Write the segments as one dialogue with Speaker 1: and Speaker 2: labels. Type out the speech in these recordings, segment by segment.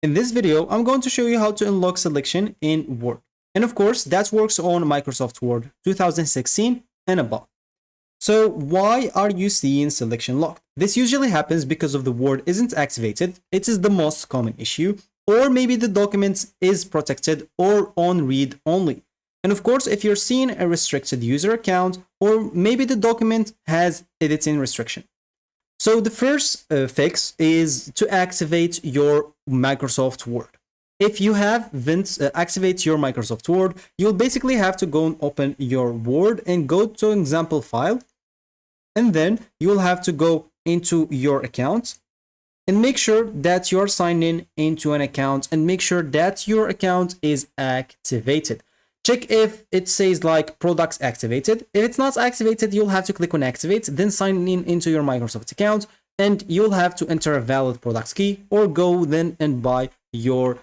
Speaker 1: In this video, I'm going to show you how to unlock selection in Word. And of course, that works on Microsoft Word 2016 and above. So why are you seeing selection locked? This usually happens because of the Word isn't activated. It is the most common issue. Or maybe the document is protected or on read only. And of course, if you're seeing a restricted user account, or maybe the document has editing restriction. So the first fix is to activate your Microsoft Word. If you haven't activate your Microsoft Word, you'll basically have to go and open your Word and go to example file. And then you'll have to go into your account and make sure that you're signed in into an account and make sure that your account is activated. Check if it says like products activated. If it's not activated, you'll have to click on activate, then sign in into your Microsoft account, and you'll have to enter a valid products key or go then and buy your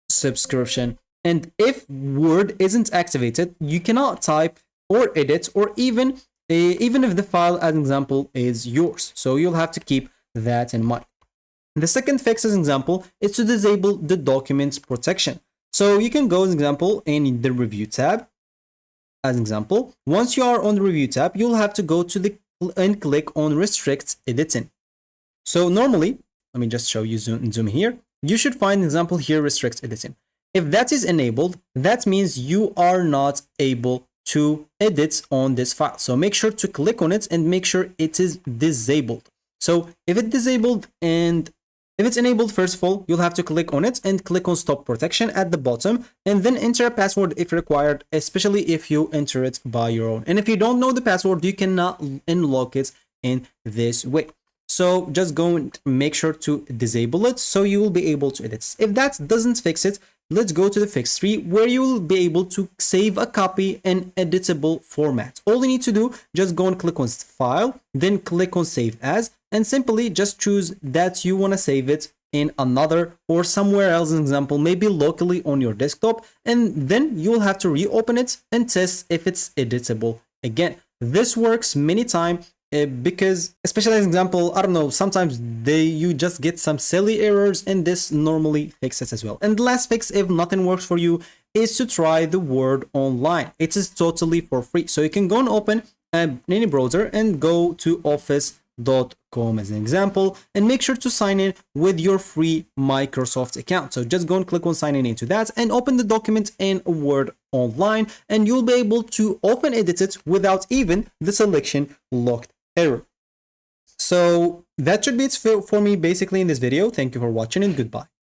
Speaker 1: subscription. And if Word isn't activated, you cannot type or edit or even if the file as an example is yours. So you'll have to keep that in mind. The second fix as an example is to disable the documents protection. So you can go as an example in the review tab. As an example, once you are on the review tab, you'll have to go to the and click on restrict editing. So normally, let me just show you zoom here. You should find an example here, restrict editing. If that is enabled, that means you are not able to edit on this file. So make sure to click on it and make sure it is disabled. So if it's disabled and if it's enabled, first of all, you'll have to click on it and click on stop protection at the bottom and then enter a password if required, especially if you enter it by your own. And if you don't know the password, you cannot unlock it in this way. So just go and make sure to disable it so you will be able to edit. If that doesn't fix it, let's go to the fix 3 where you will be able to save a copy in editable format. All you need to do, just go and click on file, then click on save as, and simply just choose that you want to save it in another or somewhere else, an example, maybe locally on your desktop, and then you'll have to reopen it and test if it's editable again. This works many times because, especially as an example, I don't know, sometimes you just get some silly errors and this normally fixes as well. And the last fix, if nothing works for you, is to try the Word online. It is totally for free. So you can go and open any browser and go to office.com as an example and make sure to sign in with your free Microsoft account. So just go and click on sign in into that and open the document in Word online and you'll be able to open edit it without even the selection locked error. So that should be it for me basically in this video. Thank you for watching and goodbye.